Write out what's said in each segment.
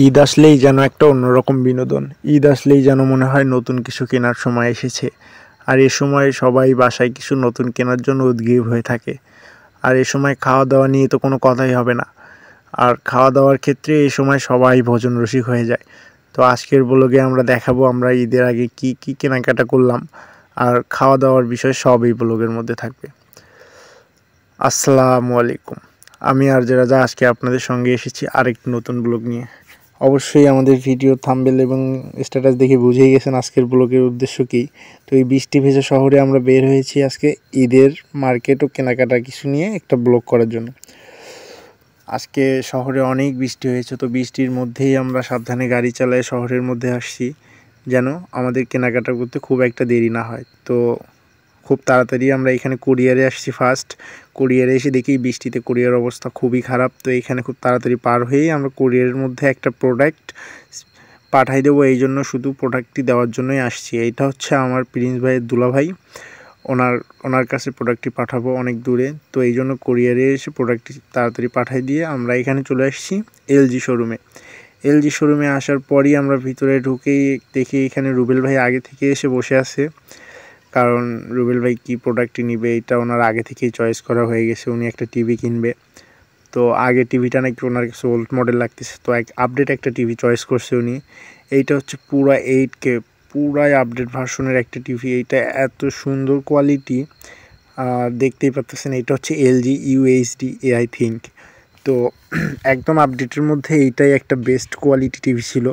ঈদ আসলেই যেন একটা অন্যরকম বিনোদন। ঈদ আসলেই যেন মনে হয় নতুন কিছু কেনার সময় এসেছে। আর এ সময় সবাই বাসায় কিছু নতুন কেনার জন্য উদগ্রীব হয়ে থাকে। আর এ সময় খাওয়া দাওয়া নিয়ে তো কোনো কথাই হবে না। আর খাওয়া দাওয়ার ক্ষেত্রে এই সময় সবাই ভোজন রসিক হয়ে যায়। তো আজকের ব্লগে আমরা দেখাবো আমরা ঈদের আগে কি কি কেনাকাটা করলাম, আর খাওয়া দাওয়ার বিষয় সব এই ব্লগের মধ্যে থাকবে। আসসালামু আলাইকুম। আমি আর রাজা আজকে আপনাদের সঙ্গে এসেছি আরেকটি নতুন ব্লগ নিয়ে। অবশ্যই আমাদের ভিডিও থাম্বনেল এবং স্ট্যাটাস দেখে বুঝেই গেছেন আজকের ব্লগের উদ্দেশ্য কী। তো এই বৃষ্টি ভেজা শহরে আমরা বের হয়েছি আজকে ঈদের মার্কেট ও কেনাকাটা কিছু নিয়ে একটা ব্লগ করার জন্য। আজকে শহরে অনেক বৃষ্টি হয়েছে, তো বৃষ্টির মধ্যেই আমরা সাবধানে গাড়ি চালায় শহরের মধ্যে আসছি, যেন আমাদের কেনাকাটা করতে খুব একটা দেরি না হয়। তো খুব তাড়াতাড়ি আমরা এখানে কুরিয়ারে আসছি। ফার্স্ট কুরিয়ারে এসে দেখি বৃষ্টিতে কুরিয়ার অবস্থা খুবই খারাপ। তো এখানে খুব তাড়াতাড়ি পার হয়েই আমরা কুরিয়ারের মধ্যে একটা প্রোডাক্ট পাঠাই দেবো, এই জন্য শুধু প্রোডাক্টটি দেওয়ার জন্যই আসছি। এইটা হচ্ছে আমার প্রিন্স ভাইয়ের দুলাভাই, ওনার কাছে প্রোডাক্টটি পাঠাবো অনেক দূরে। তো এই জন্য কুরিয়ারে এসে প্রোডাক্টটি তাড়াতাড়ি পাঠাই দিয়ে আমরা এখানে চলে আসছি এলজি শোরুমে। এলজি শোরুমে আসার পরই আমরা ভিতরে ঢুকেই দেখি এখানে রুবেল ভাই আগে থেকে এসে বসে আছে, কারণ রুবেল ভাই কী প্রোডাক্টটি নিবে এটা ওনার আগে থেকেই চয়েস করা হয়ে গেছে। উনি একটা টিভি কিনবে, তো আগে টিভিটা নাকি ওনার কাছে ওল্ড মডেল লাগতেছে, তো আপডেট একটা টিভি চয়েস করছে উনি। এইটা হচ্ছে পুরা 8K, পুরাই আপডেট ভার্সনের একটা টিভি। এইটা এত সুন্দর কোয়ালিটি, দেখতেই পাচ্ছেন। এটা হচ্ছে এলজি ইউএইচডি আই থিঙ্ক। তো একদম আপডেটের মধ্যে এইটাই একটা বেস্ট কোয়ালিটি টিভি ছিল।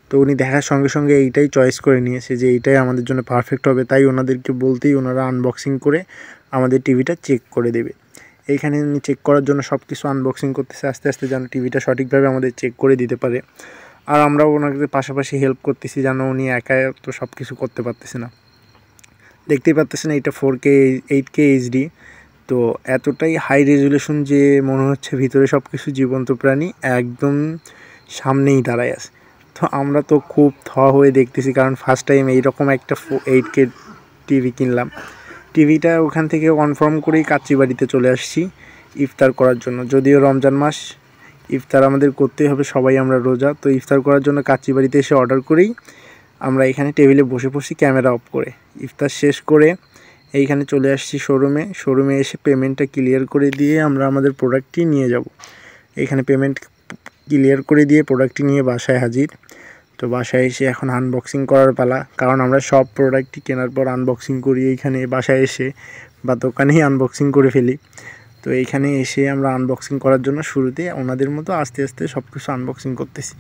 তো উনি দেখার সঙ্গে সঙ্গে এইটাই চয়েস করে নিয়েছে যে এইটাই আমাদের জন্য পারফেক্ট হবে। তাই ওনাদেরকে বলতেই ওনারা আনবক্সিং করে আমাদের টিভিটা চেক করে দেবে। এইখানে উনি চেক করার জন্য সব কিছু আনবক্সিং করতেছে আস্তে আস্তে, যেন টিভিটা সঠিকভাবে আমাদের চেক করে দিতে পারে। আর আমরাও ওনাকে পাশাপাশি হেল্প করতেছি, যেন উনি একা তো সব কিছু করতে পারতেছে না। দেখতেই পাচ্তেছেন এইটা 4K 8K এইচডি। তো এতটাই হাই রেজুলেশন যে মনে হচ্ছে ভিতরে সব কিছু জীবন্ত প্রাণী একদম সামনেই দাঁড়ায় আছে। তো আমরা তো খুব হয়ে দেখতেছি, কারণ ফার্স্ট টাইম এইরকম একটা 8K টিভি কিনলাম। টিভিটা ওখান থেকে কনফার্ম করেই কাচ্চিবাড়িতে চলে আসছি ইফতার করার জন্য। যদিও রমজান মাস, ইফতার আমাদের করতেই হবে, সবাই আমরা রোজা। তো ইফতার করার জন্য কাচ্চিবাড়িতে এসে অর্ডার করেই আমরা এখানে টেবিলে বসে পড়ছি ক্যামেরা অফ করে। ইফতার শেষ করে এইখানে চলে আসছি শোরুমে এসে পেমেন্টটা ক্লিয়ার করে দিয়ে আমরা আমাদের প্রোডাক্টটি নিয়ে যাব। এখানে পেমেন্ট ক্লিয়ার করে দিয়ে প্রোডাক্টটি নিয়ে বাসায় হাজির। তো বাসায় এসে এখন আনবক্সিং করার পালা, কারণ আমরা সব প্রোডাক্টটি কেনার পর আনবক্সিং করি এইখানে বাসায় এসে, বা দোকানেই আনবক্সিং করে ফেলি। তো এইখানে এসে আমরা আনবক্সিং করার জন্য শুরুতে ওনাদের মতো আস্তে আস্তে সব কিছু আনবক্সিং করতেছি।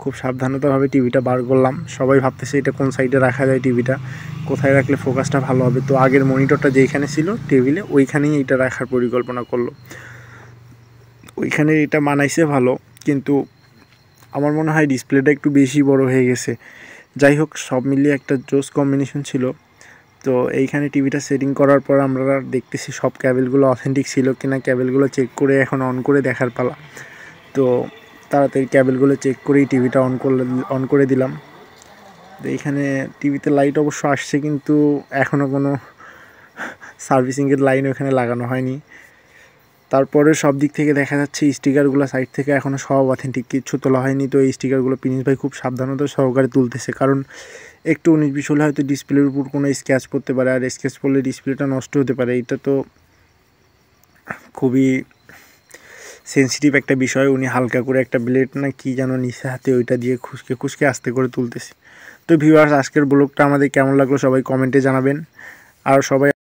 খুব সাবধানতাভাবে টিভিটা বার করলাম। সবাই ভাবতেছে এটা কোন সাইডে রাখা যায়, টিভিটা কোথায় রাখলে ফোকাসটা ভালো হবে। তো আগের মনিটরটা যেইখানে ছিল টেবিলে ওইখানেই এটা রাখার পরিকল্পনা করলো। ওইখানে এটা বানাইছে ভালো, কিন্তু আমার মনে হয় ডিসপ্লেটা একটু বেশি বড় হয়ে গেছে। যাই হোক, সব মিলিয়ে একটা জোস কম্বিনেশন ছিল। তো এইখানে টিভিটা সেটিং করার পর আমরা দেখতেছি সব ক্যাবেলগুলো অথেন্টিক ছিল কিনা। ক্যাবেলগুলো চেক করে এখন অন করে দেখার পালা। তো তাড়াতাড়ি ক্যাবেলগুলো চেক করেই টিভিটা অন করে দিলাম। তো এইখানে টিভিতে লাইট অবশ্য আসছে, কিন্তু এখনও কোনো সার্ভিসিংয়ের লাইন ওখানে লাগানো হয়নি। তারপরে সব দিক থেকে দেখা যাচ্ছে স্টিকারগুলো সাইড থেকে এখনও সব অথেন্টিক, কিচ্ছু তোলা হয়নি। তো এই স্টিকারগুলো প্রিন্স ভাই খুব সাবধানতা সহকারে তুলতেছে, কারণ একটু 19-20 হলে হয়তো ডিসপ্লের উপর কোনো স্ক্র্যাচ পড়তে পারে, আর স্ক্র্যাচ পড়লে ডিসপ্লেটা নষ্ট হতে পারে। এটা তো খুবই সেন্সিটিভ একটা বিষয়। উনি হালকা করে একটা ব্লেড না কি যেন নিচে হাতে, ওইটা দিয়ে খুশকে আস্তে করে তুলতেছে। তো ভিউয়ার্স, আজকের ব্লগটা আমাদের কেমন লাগলো সবাই কমেন্টে জানাবেন। আর সবাই